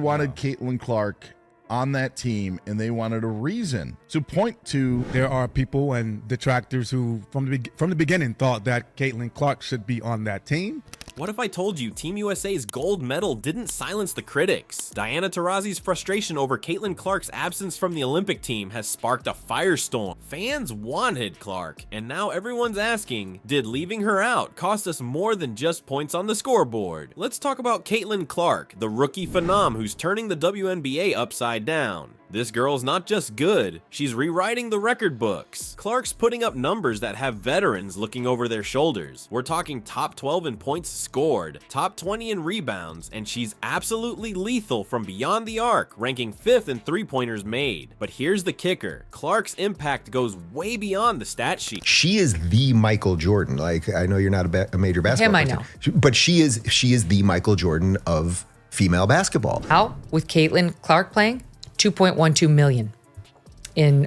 wanted Caitlin Clark on that team, and they wanted a reason to point to. There are people and detractors who, from the beginning, thought that Caitlin Clark should be on that team. What if I told you Team USA's gold medal didn't silence the critics? Diana Taurasi's frustration over Caitlin Clark's absence from the Olympic team has sparked a firestorm. Fans wanted Clark, and now everyone's asking, did leaving her out cost us more than just points on the scoreboard? Let's talk about Caitlin Clark, the rookie phenom who's turning the WNBA upside down. This girl's not just good, she's rewriting the record books. Clark's putting up numbers that have veterans looking over their shoulders. We're talking top 12 in points scored, top 20 in rebounds, and she's absolutely lethal from beyond the arc, ranking 5th in three-pointers made. But here's the kicker, Clark's impact goes way beyond the stat sheet. She is the Michael Jordan. Like, I know you're not a major basketball Him, I person, but she is the Michael Jordan of female basketball. How? With Caitlin Clark playing? 2.12 million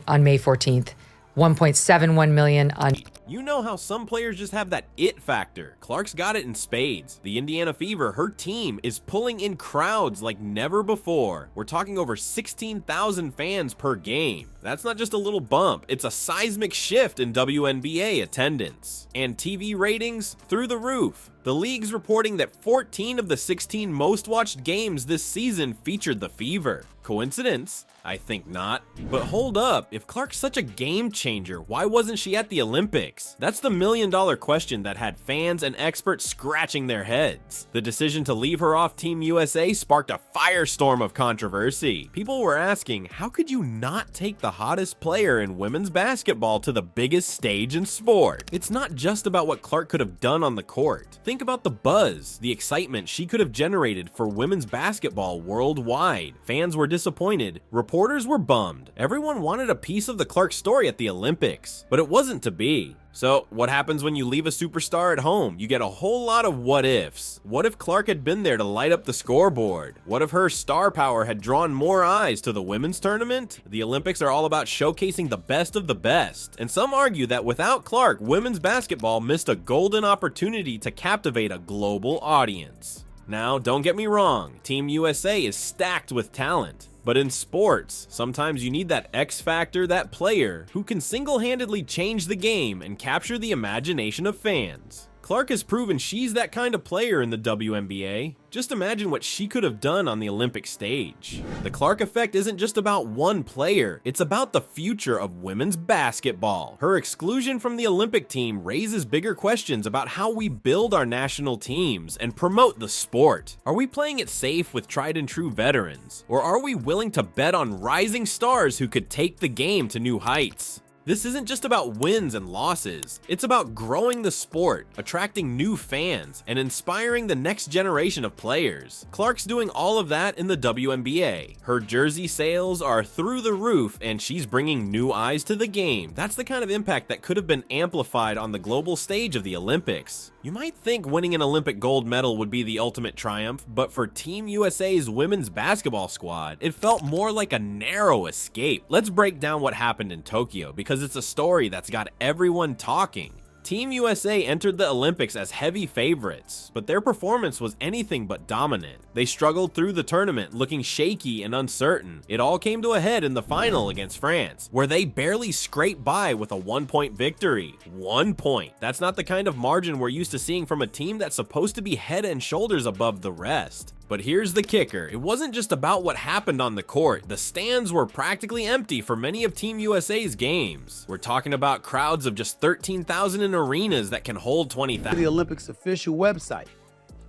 on May 14th, 1.71 million on. You know how some players just have that it factor. Clark's got it in spades. The Indiana Fever, her team, is pulling in crowds like never before. We're talking over 16,000 fans per game. That's not just a little bump, it's a seismic shift in WNBA attendance. And TV ratings through the roof. The league's reporting that 14 of the 16 most watched games this season featured the Fever. Coincidence? I think not. But hold up, if Clark's such a game changer, why wasn't she at the Olympics? That's the million-dollar question that had fans and experts scratching their heads. The decision to leave her off Team USA sparked a firestorm of controversy. People were asking, how could you not take the hottest player in women's basketball to the biggest stage in sport? It's not just about what Clark could have done on the court. Think about the buzz, the excitement she could have generated for women's basketball worldwide. Fans were disappointed, reporters were bummed. Everyone wanted a piece of the Clark story at the Olympics, but it wasn't to be. So what happens when you leave a superstar at home? You get a whole lot of what ifs. What if Clark had been there to light up the scoreboard? What if her star power had drawn more eyes to the women's tournament? The Olympics are all about showcasing the best of the best, and some argue that without Clark, women's basketball missed a golden opportunity to captivate a global audience. Now, don't get me wrong, Team USA is stacked with talent. But in sports, sometimes you need that X factor, that player who can single-handedly change the game and capture the imagination of fans. Clark has proven she's that kind of player in the WNBA. Just imagine what she could have done on the Olympic stage. The Clark effect isn't just about one player, it's about the future of women's basketball. Her exclusion from the Olympic team raises bigger questions about how we build our national teams and promote the sport. Are we playing it safe with tried and true veterans? Or are we willing to bet on rising stars who could take the game to new heights? This isn't just about wins and losses, it's about growing the sport, attracting new fans, and inspiring the next generation of players. Clark's doing all of that in the WNBA. Her jersey sales are through the roof, and she's bringing new eyes to the game. That's the kind of impact that could have been amplified on the global stage of the Olympics. You might think winning an Olympic gold medal would be the ultimate triumph, but for Team USA's women's basketball squad, it felt more like a narrow escape. Let's break down what happened in Tokyo, because it's a story that's got everyone talking. Team USA entered the Olympics as heavy favorites, but their performance was anything but dominant. They struggled through the tournament, looking shaky and uncertain. It all came to a head in the final against France, where they barely scraped by with a 1-point victory. 1 point. That's not the kind of margin we're used to seeing from a team that's supposed to be head and shoulders above the rest. But here's the kicker, it wasn't just about what happened on the court. The stands were practically empty for many of Team USA's games. We're talking about crowds of just 13,000 in arenas that can hold 20,000. The Olympics official website.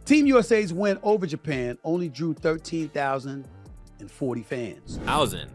Team USA's win over Japan only drew 13,040 fans.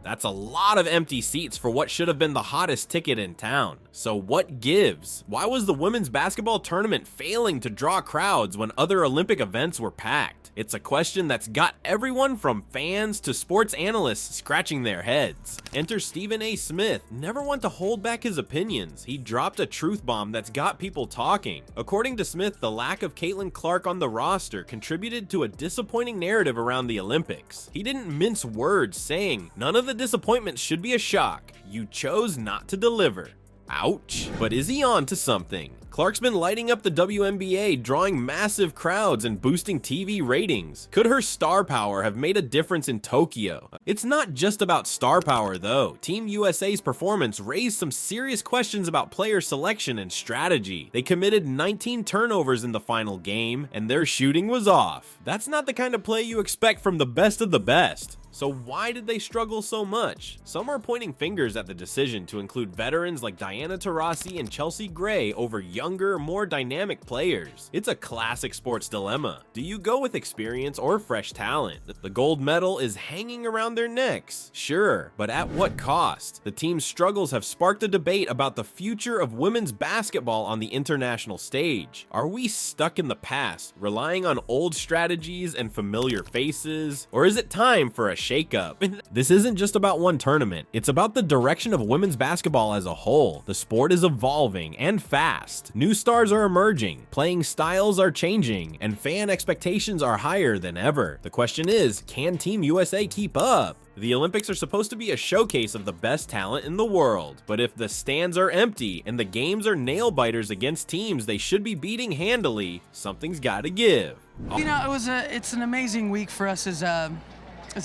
That's a lot of empty seats for what should have been the hottest ticket in town. So what gives? Why was the women's basketball tournament failing to draw crowds when other Olympic events were packed? It's a question that's got everyone from fans to sports analysts scratching their heads. Enter Stephen A. Smith, never one to hold back his opinions. He dropped a truth bomb that's got people talking. According to Smith, the lack of Caitlin Clark on the roster contributed to a disappointing narrative around the Olympics. He didn't mince words, saying, "None of the disappointments should be a shock. You chose not to deliver." Ouch. But is he on to something? Clark's been lighting up the WNBA, drawing massive crowds and boosting TV ratings. Could her star power have made a difference in Tokyo? It's not just about star power though. Team USA's performance raised some serious questions about player selection and strategy. They committed 19 turnovers in the final game, and their shooting was off. That's not the kind of play you expect from the best of the best. So why did they struggle so much? Some are pointing fingers at the decision to include veterans like Diana Taurasi and Chelsea Gray over younger, more dynamic players. It's a classic sports dilemma. Do you go with experience or fresh talent? The gold medal is hanging around their necks, sure, but at what cost? The team's struggles have sparked a debate about the future of women's basketball on the international stage. Are we stuck in the past, relying on old strategies and familiar faces? Or is it time for a shakeup? This isn't just about one tournament, it's about the direction of women's basketball as a whole. The sport is evolving and fast. New stars are emerging, playing styles are changing, and fan expectations are higher than ever. The question is, can Team USA keep up? The Olympics are supposed to be a showcase of the best talent in the world, but if the stands are empty and the games are nail-biters against teams they should be beating handily, something's gotta give. You know, it's an amazing week for us as a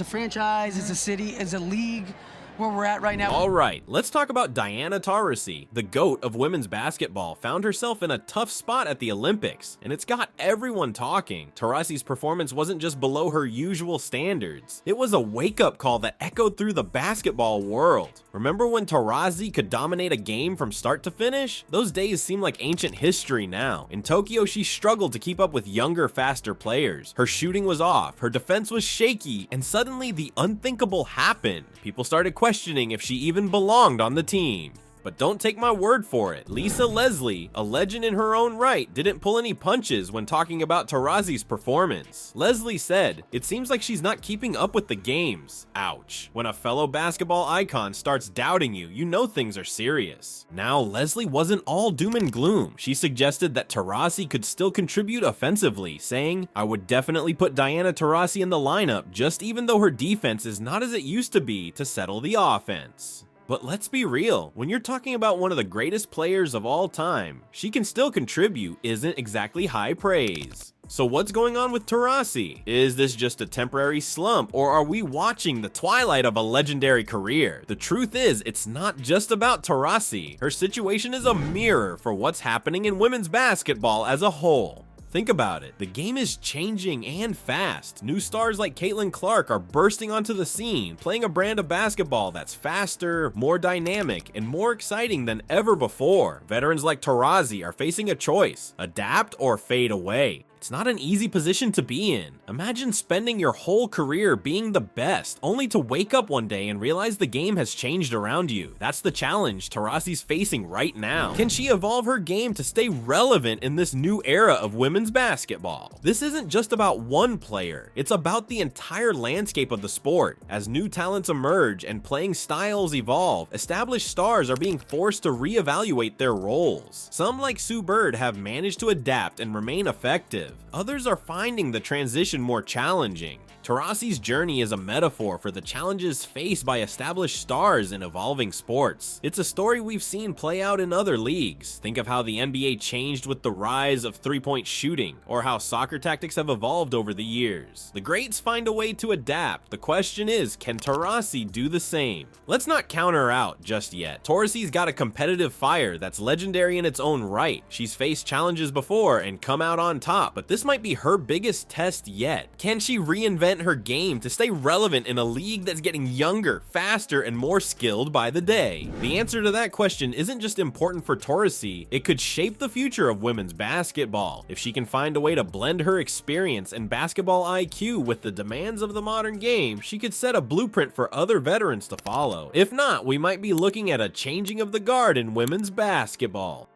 franchise, as a city, as a league, where we're at right now. All right, let's talk about Diana Taurasi. The GOAT of women's basketball found herself in a tough spot at the Olympics, and it's got everyone talking. Taurasi's performance wasn't just below her usual standards. It was a wake-up call that echoed through the basketball world. Remember when Taurasi could dominate a game from start to finish? Those days seem like ancient history now. In Tokyo, she struggled to keep up with younger, faster players. Her shooting was off, her defense was shaky, and suddenly the unthinkable happened. People started questioning if she even belonged on the team. But don't take my word for it. Lisa Leslie, a legend in her own right, didn't pull any punches when talking about Taurasi's performance. Leslie said, "It seems like she's not keeping up with the games." Ouch. When a fellow basketball icon starts doubting you, you know things are serious. Now, Leslie wasn't all doom and gloom. She suggested that Taurasi could still contribute offensively, saying, "I would definitely put Diana Taurasi in the lineup, just even though her defense is not as it used to be to settle the offense." But let's be real, when you're talking about one of the greatest players of all time, she can still contribute isn't exactly high praise. So what's going on with Taurasi? Is this just a temporary slump, or are we watching the twilight of a legendary career? The truth is, it's not just about Taurasi. Her situation is a mirror for what's happening in women's basketball as a whole. Think about it, the game is changing and fast. New stars like Caitlin Clark are bursting onto the scene, playing a brand of basketball that's faster, more dynamic, and more exciting than ever before. Veterans like Taurasi are facing a choice, adapt or fade away. It's not an easy position to be in. Imagine spending your whole career being the best, only to wake up one day and realize the game has changed around you. That's the challenge Taurasi's facing right now. Can she evolve her game to stay relevant in this new era of women's basketball? This isn't just about one player, it's about the entire landscape of the sport. As new talents emerge and playing styles evolve, established stars are being forced to reevaluate their roles. Some, like Sue Bird, have managed to adapt and remain effective. Others are finding the transition more challenging. Taurasi's journey is a metaphor for the challenges faced by established stars in evolving sports. It's a story we've seen play out in other leagues. Think of how the NBA changed with the rise of three-point shooting, or how soccer tactics have evolved over the years. The greats find a way to adapt. The question is, can Taurasi do the same? Let's not count her out just yet. Taurasi's got a competitive fire that's legendary in its own right. She's faced challenges before and come out on top, but this might be her biggest test yet. Can she reinvent her game to stay relevant in a league that's getting younger, faster, and more skilled by the day? The answer to that question isn't just important for Taurasi, it could shape the future of women's basketball. If she can find a way to blend her experience and basketball IQ with the demands of the modern game, she could set a blueprint for other veterans to follow. If not, we might be looking at a changing of the guard in women's basketball.